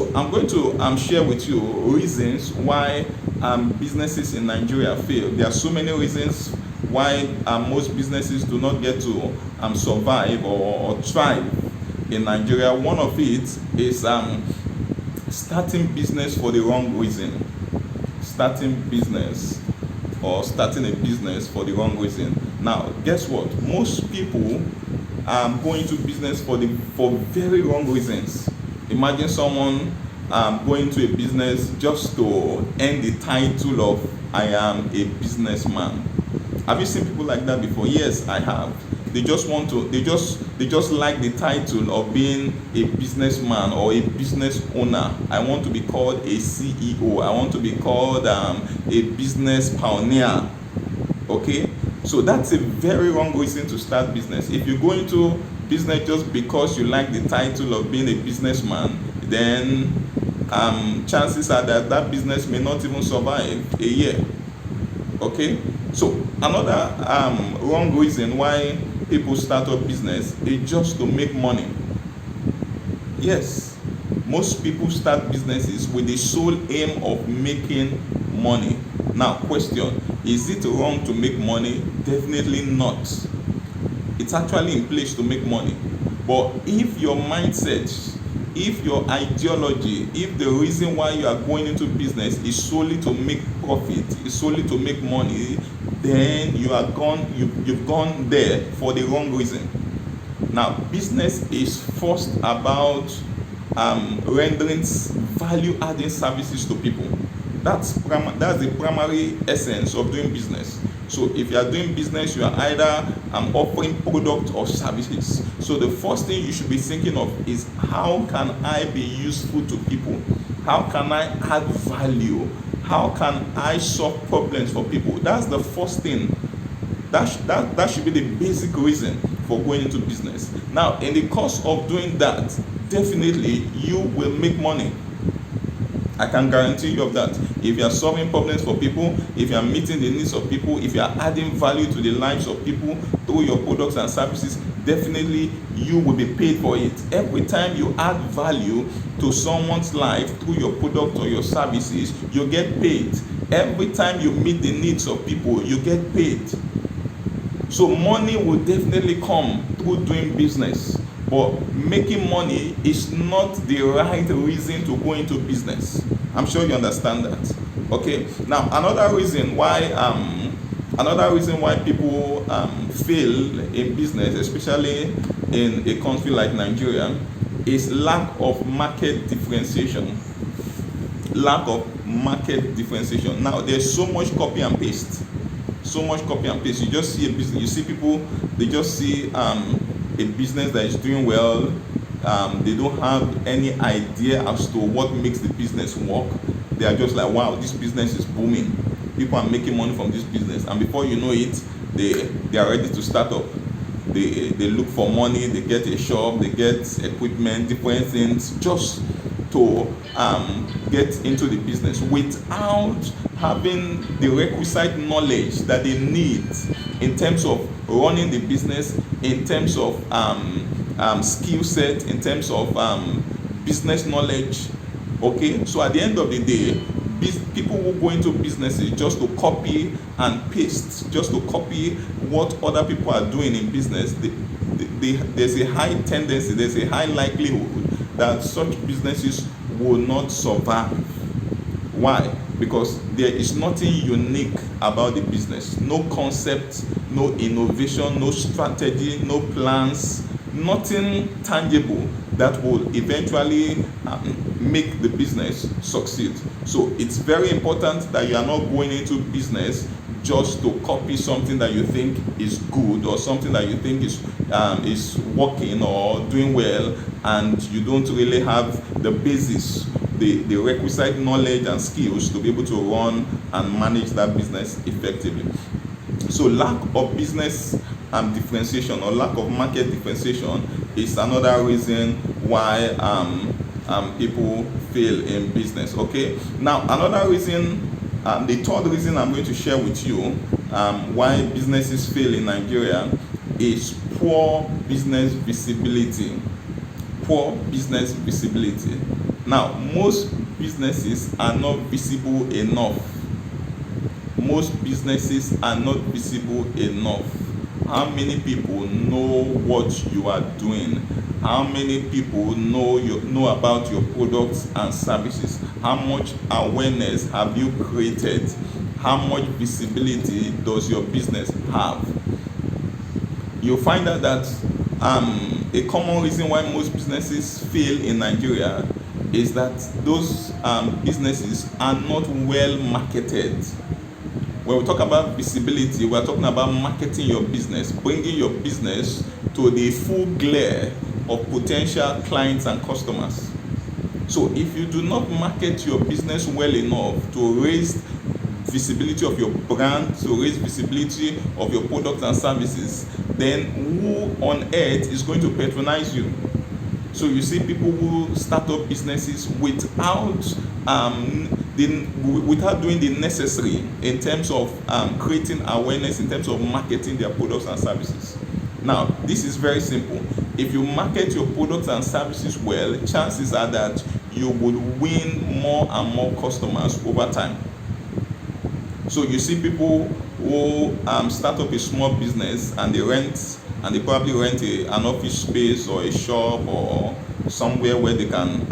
So I'm going to share with you reasons why businesses in Nigeria fail. There are so many reasons why most businesses do not get to survive or thrive in Nigeria. One of it is starting business for the wrong reason. Starting a business for the wrong reason. Now, guess what? Most people go into business for very wrong reasons. Imagine someone going into a business just to earn the title of "I am a businessman." Have you seen people like that before? Yes, I have. They just like the title of being a businessman or a business owner. I want to be called a CEO. I want to be called a business pioneer. Okay, so that's a very wrong reason to start business. If you go into business just because you like the title of being a businessman, then chances are that business may not even survive a year. Okay, so another wrong reason why people start up business is just to make money. Yes, most people start businesses with the sole aim of making money. Now, question: is it wrong to make money? Definitely not. It's actually in place to make money. But if your mindset, if your ideology, if the reason why you are going into business is solely to make profit, is solely to make money, then you've gone there for the wrong reason. Now, business is first about rendering value-adding services to people. That's the primary essence of doing business. So if you are doing business, you are either offering product or services. So the first thing you should be thinking of is, how can I be useful to people? How can I add value? How can I solve problems for people? That's the first thing. That should be the basic reason for going into business. Now, in the course of doing that, definitely you will make money. I can guarantee you of that. If you are solving problems for people, if you are meeting the needs of people, if you are adding value to the lives of people through your products and services, definitely you will be paid for it. Every time you add value to someone's life through your product or your services, you get paid. Every time you meet the needs of people, you get paid. So money will definitely come through doing business. But making money is not the right reason to go into business. I'm sure you understand that. Okay. Now, another reason why people fail in business, especially in a country like Nigeria, is lack of market differentiation. Lack of market differentiation. Now, there's so much copy and paste. You just see a business. You see people. They just see a business that is doing well. They don't have any idea as to what makes the business work. They are just like, wow, this business is booming. People are making money from this business, and before you know it, they are ready to start up. They look for money. They get a shop. They get equipment, different things, just to get into the business without having the requisite knowledge that they need in terms of running the business, in terms of skill set, in terms of business knowledge. Okay, so at the end of the day, people who go into businesses just to copy and paste, just to copy what other people are doing in business, there's a high tendency, there's a high likelihood that such businesses will not survive. Why? Because there is nothing unique about the business. No concept, no innovation, no strategy, no plans, nothing tangible that will eventually make the business succeed. So it's very important that you are not going into business just to copy something that you think is good, or something that you think is working or doing well, and you don't really have the basis, the requisite knowledge and skills to be able to run and manage that business effectively. So lack of business differentiation, or lack of market differentiation, is another reason why people fail in business. Okay, now another reason, the third reason I'm going to share with you why businesses fail in Nigeria is poor business visibility. Poor business visibility. Now, most businesses are not visible enough. Most businesses are not visible enough. How many people know what you are doing? How many people know about your products and services? How much awareness have you created? How much visibility does your business have? You'll find out that a common reason why most businesses fail in Nigeria is that those businesses are not well marketed. When we talk about visibility, we are talking about marketing your business, bringing your business to the full glare of potential clients and customers. So if you do not market your business well enough to raise visibility of your brand, to raise visibility of your products and services, then who on earth is going to patronize you? So you see people who start up businesses without doing the necessary in terms of creating awareness, in terms of marketing their products and services. Now, this is very simple. If you market your products and services well, chances are that you would win more and more customers over time. So you see people who start up a small business and they probably rent an office space or a shop or somewhere where they can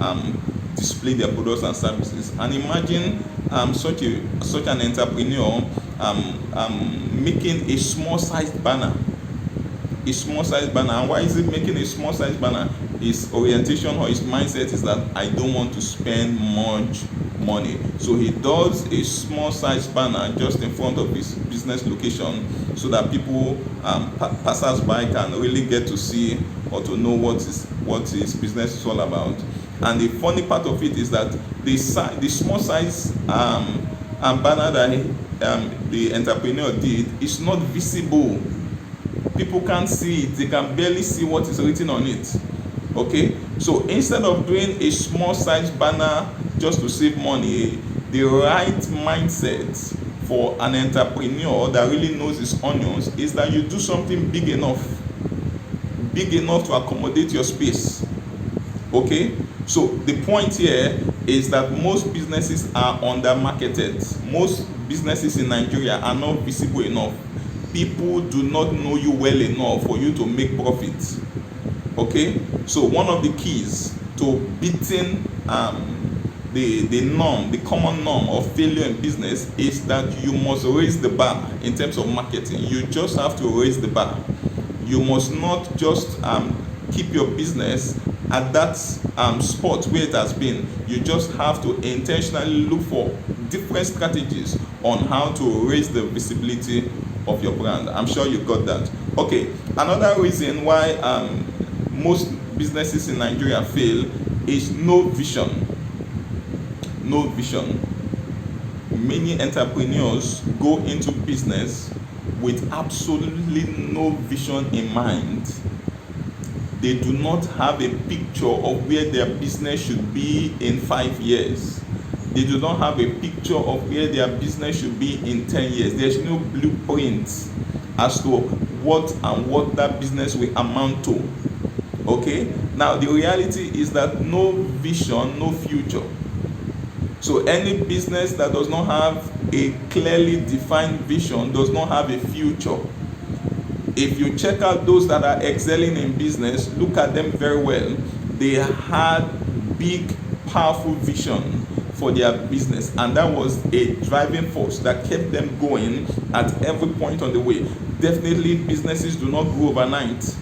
display their products and services. And imagine such an entrepreneur making a small sized banner. And why is it making a small sized banner? His orientation or his mindset is that I don't want to spend much money. So he does a small sized banner just in front of his business location so that people passers-by can really get to see or to know what his business is all about. And the funny part of it is that the small size banner that the entrepreneur did is not visible. People can't see it. They can barely see what is written on it. Okay, so instead of doing a small size banner just to save money, the right mindset for an entrepreneur that really knows his onions is that you do something big enough to accommodate your space. Okay, so the point here is that most businesses are under-marketed. Most businesses in Nigeria are not visible enough. People do not know you well enough for you to make profit. Okay, so one of the keys to beating the common norm of failure in business is that you must raise the bar in terms of marketing. You just have to raise the bar. You must not just keep your business at that spot where it has been. You just have to intentionally look for different strategies on how to raise the visibility of your brand. I'm sure you got that. Okay, another reason why most businesses in Nigeria fail is no vision. No vision. Many entrepreneurs go into business with absolutely no vision in mind. They do not have a picture of where their business should be in 5 years. They do not have a picture of where their business should be in 10 years. There's no blueprint as to what that business will amount to. Okay? Now, the reality is that no vision, no future. So any business that does not have a clearly defined vision does not have a future. If you check out those that are excelling in business, look at them very well. They had big, powerful vision for their business, and that was a driving force that kept them going at every point on the way. Definitely, businesses do not grow overnight.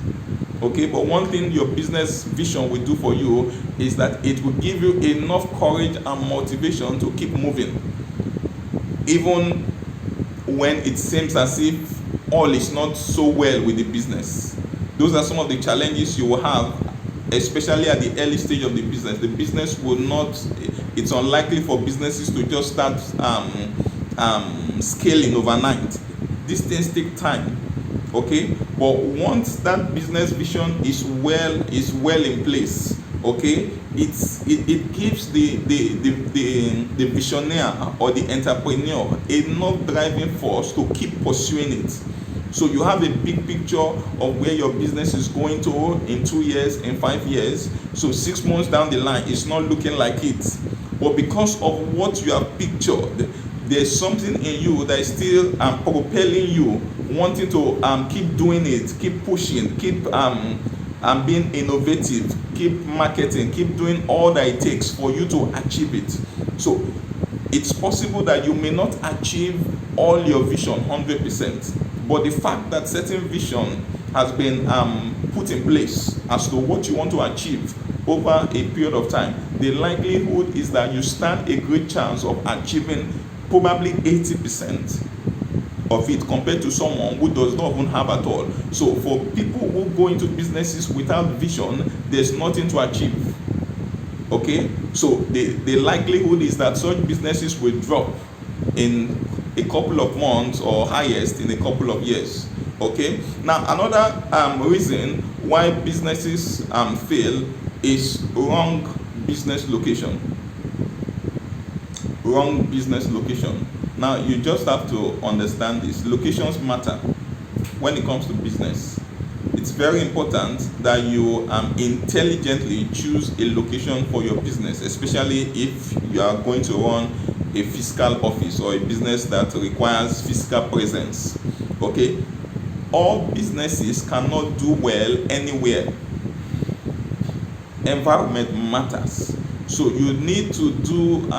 Okay, but one thing your business vision will do for you is that it will give you enough courage and motivation to keep moving, even when it seems as if all is not so well with the business. Those are some of the challenges you will have, especially at the early stage of the business. The business will not, it's unlikely for businesses to just start scaling overnight. These things take time. Okay, but once that business vision is well in place, okay, it gives the visionaire or the entrepreneur enough driving force to keep pursuing it. So you have a big picture of where your business is going to in 2 years, in 5 years. So 6 months down the line, it's not looking like it. But because of what you have pictured, there's something in you that is still propelling you, wanting to keep doing it, keep pushing, keep being innovative, keep marketing, keep doing all that it takes for you to achieve it. So it's possible that you may not achieve all your vision 100%, but the fact that certain vision has been put in place as to what you want to achieve over a period of time, the likelihood is that you stand a great chance of achieving probably 80% of it compared to someone who does not even have at all. So for people who go into businesses without vision, there's nothing to achieve. Okay, so the likelihood is that such businesses will drop in a couple of months or highest in a couple of years. Okay, now another reason why businesses fail is wrong business location. Wrong business location. Now you just have to understand this. Locations matter when it comes to business. It's very important that you intelligently choose a location for your business, especially if you are going to run a physical office or a business that requires physical presence. Okay, all businesses cannot do well anywhere. Environment matters. So you need to do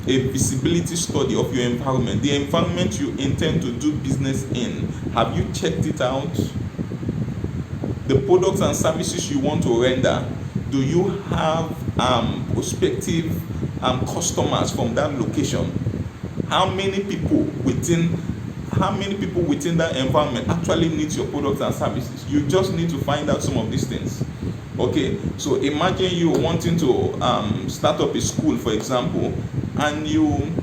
a visibility study of your environment, the environment you intend to do business in. Have you checked it out? The products and services you want to render, do you have prospective customers from that location? How many people within that environment actually need your products and services? You just need to find out some of these things. Okay, so imagine you wanting to start up a school, for example, and you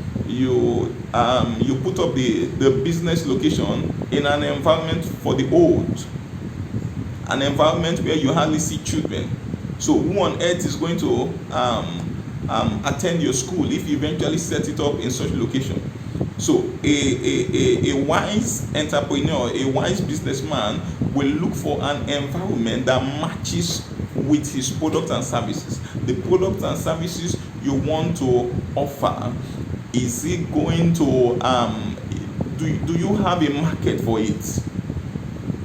put up the business location in an environment for the old, an environment where you hardly see children. So who on earth is going to attend your school if you eventually set it up in such a location? So a wise entrepreneur, a wise businessman will look for an environment that matches with his products and services. The products and services you want to offer, is it going to do you have a market for it?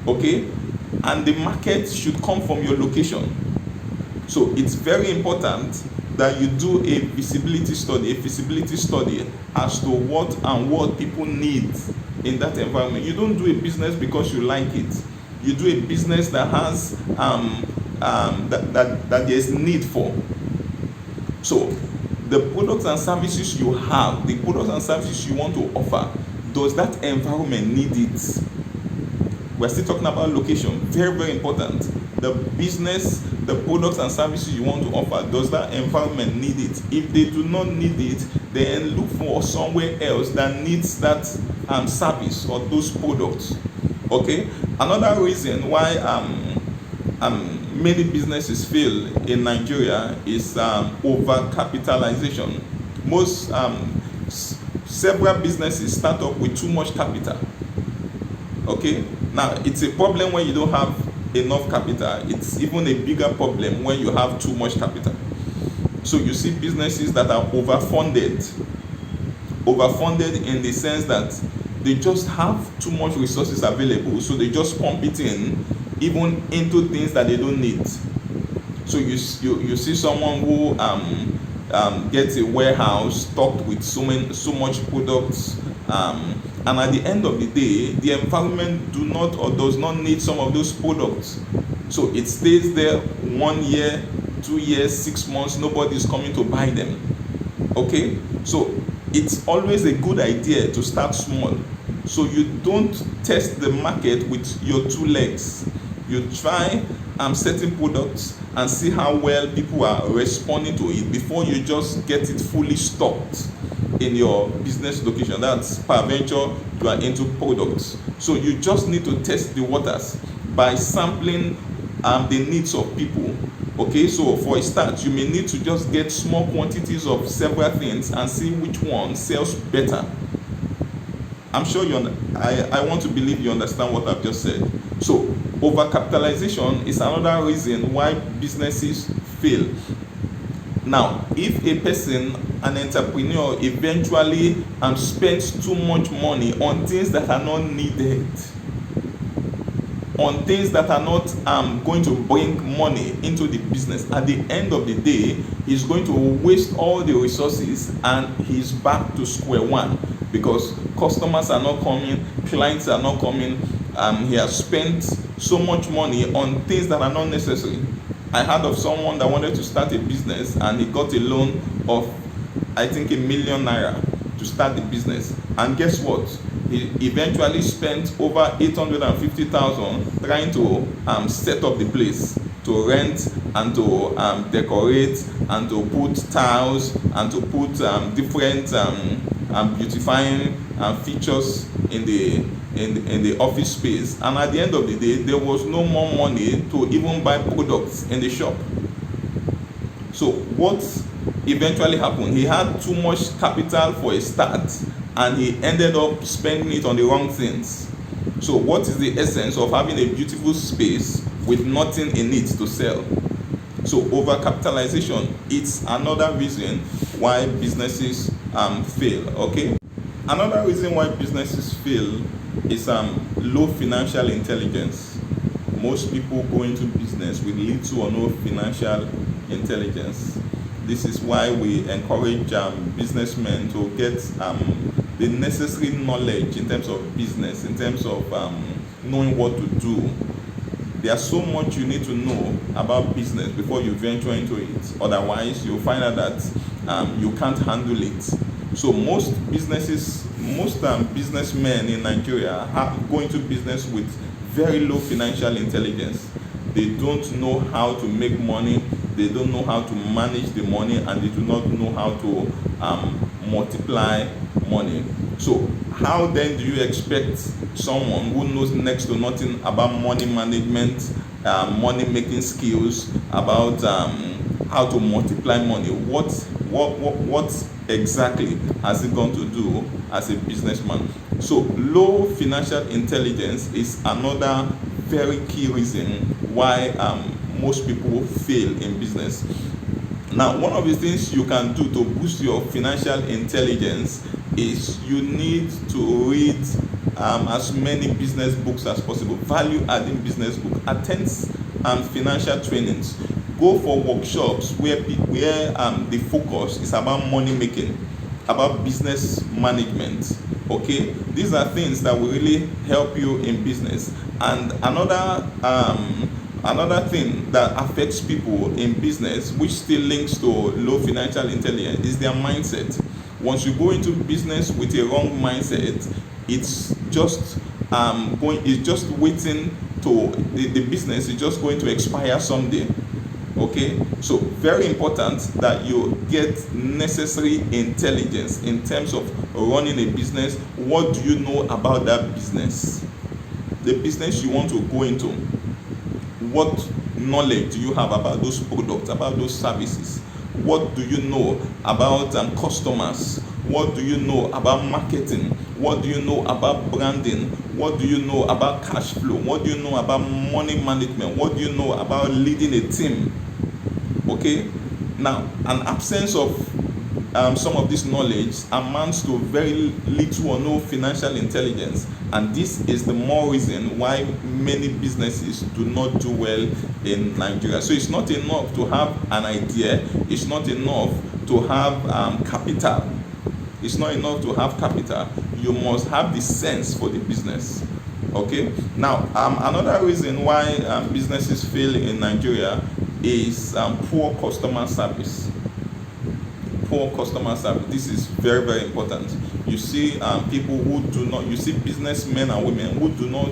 Okay, and the market should come from your location. So it's very important that you do a feasibility study as to what people need in that environment. You don't do a business because you like it. You do a business that has that there is need for. So the products and services you have, the products and services you want to offer, does that environment need it? We're still talking about location. Very, very important. The business, the products and services you want to offer, does that environment need it? If they do not need it, then look for somewhere else that needs that service or those products. Okay, another reason why many businesses fail in Nigeria is overcapitalization. Most several businesses start up with too much capital. Okay, now it's a problem when you don't have enough capital. It's even a bigger problem when you have too much capital. So you see businesses that are overfunded in the sense that they just have too much resources available, so they just pump it in, even into things that they don't need. So you see someone who gets a warehouse stocked with so much products, and at the end of the day, the environment does not need some of those products. So it stays there 1 year, 2 years, 6 months, nobody is coming to buy them. Okay, so it's always a good idea to start small. So you don't test the market with your 2 legs. You try certain products and see how well people are responding to it before you just get it fully stocked in your business location. That's peradventure you are into products. So you just need to test the waters by sampling the needs of people. Okay, so for a start, you may need to just get small quantities of several things and see which one sells better. I'm sure I want to believe you understand what I've just said. So overcapitalization is another reason why businesses fail. Now, if a person, an entrepreneur, eventually spends too much money on things that are not needed, on things that are not going to bring money into the business, at the end of the day, he's going to waste all the resources and he's back to square one, because customers are not coming, clients are not coming. He has spent so much money on things that are not necessary. I heard of someone that wanted to start a business and he got a loan of, I think, ₦1 million to start the business. And guess what? He eventually spent over 850,000 trying to set up the place, to rent and to decorate and to put tiles and to put different beautifying features in the office space. And at the end of the day, there was no more money to even buy products in the shop. So what eventually happened? He had too much capital for a start and he ended up spending it on the wrong things. So what is the essence of having a beautiful space with nothing in it to sell? So overcapitalization, it's another reason why businesses fail. Okay, another reason why businesses fail is low financial intelligence. Most people go into business with little or no financial intelligence. This is why we encourage businessmen to get the necessary knowledge in terms of business, in terms of knowing what to do. There's so much you need to know about business before you venture into it. Otherwise, you'll find out that you can't handle it. So most businessmen in Nigeria go into business with very low financial intelligence. They don't know how to make money, they don't know how to manage the money, and they do not know how to multiply money. So how then do you expect someone who knows next to nothing about money management, money making skills, about how to multiply money? What exactly has he going to do as a businessman? So low financial intelligence is another very key reason why most people fail in business. Now, one of the things you can do to boost your financial intelligence is you need to read as many business books as possible, value-adding business books, attend financial trainings, go for workshops where the focus is about money making, about business management. Okay, these are things that will really help you in business. And another thing that affects people in business, which still links to low financial intelligence, is their mindset. Once you go into business with a wrong mindset, it's just waiting to the business is just going to expire someday. Okay, so very important that you get necessary intelligence in terms of running a business. What do you know about that business? The business you want to go into, what knowledge do you have about those products, about those services? What do you know about customers? What do you know about marketing? What do you know about branding? What do you know about cash flow? What do you know about money management? What do you know about leading a team? Okay, now an absence of some of this knowledge amounts to very little or no financial intelligence, and this is the more reason why many businesses do not do well in Nigeria. So it's not enough to have an idea, it's not enough to have capital. It's not enough to have capital. You must have the sense for the business. Okay, now another reason why businesses fail in Nigeria is poor customer service. Poor customer service. This is very, very important. You see people who do not, you see businessmen and women who do not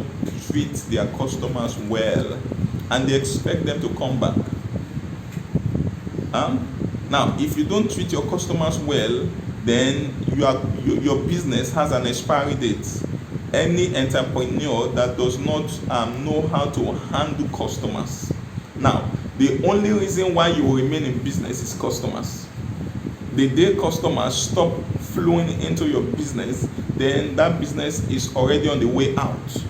treat their customers well, and they expect them to come back. Now, if you don't treat your customers well, then your business has an expiry date. Any entrepreneur that does not know how to handle customers. Now, the only reason why you will remain in business is customers. The day customers stop flowing into your business, then that business is already on the way out.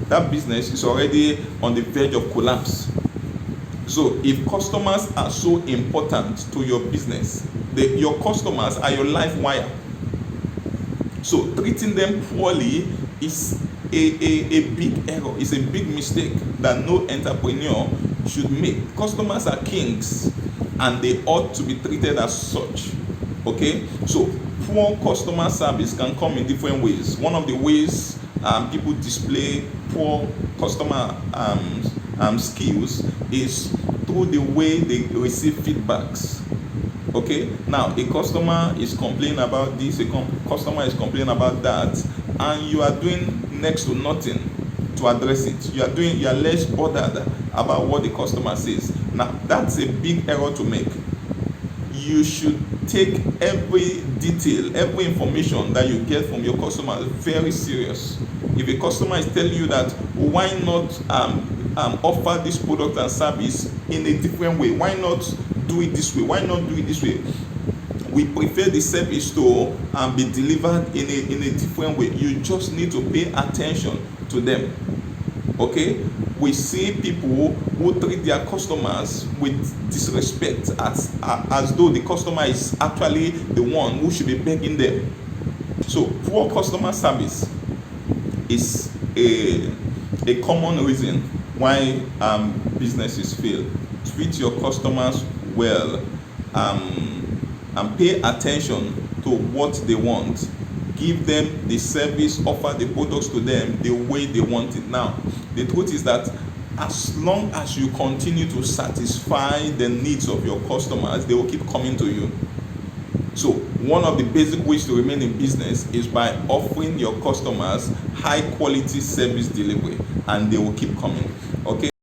That business is already on the verge of collapse. So if customers are so important to your business, your customers are your life wire. So treating them poorly is a big error, it's a big mistake that no entrepreneur should make. Customers are kings and they ought to be treated as such. Okay, so poor customer service can come in different ways. One of the ways people display poor customer skills is through the way they receive feedbacks. Okay, now a customer is complaining about this, customer is complaining about that, and you are doing next to nothing to address it. You are less bothered about what the customer says. Now that's a big error to make. You should take every detail, every information that you get from your customers very serious. If a customer is telling you that, why not offer this product and service in a different way? Why not do it this way? Why not do it this way? We prefer the service to be delivered in a different way. You just need to pay attention to them. Okay, we see people who treat their customers with disrespect as though the customer is actually the one who should be begging them. So poor customer service is a common reason why businesses fail. Treat your customers well, and pay attention to what they want. Give them the service, offer the products to them the way they want it. Now, the truth is that as long as you continue to satisfy the needs of your customers, they will keep coming to you. So one of the basic ways to remain in business is by offering your customers high quality service delivery, and they will keep coming. Okay.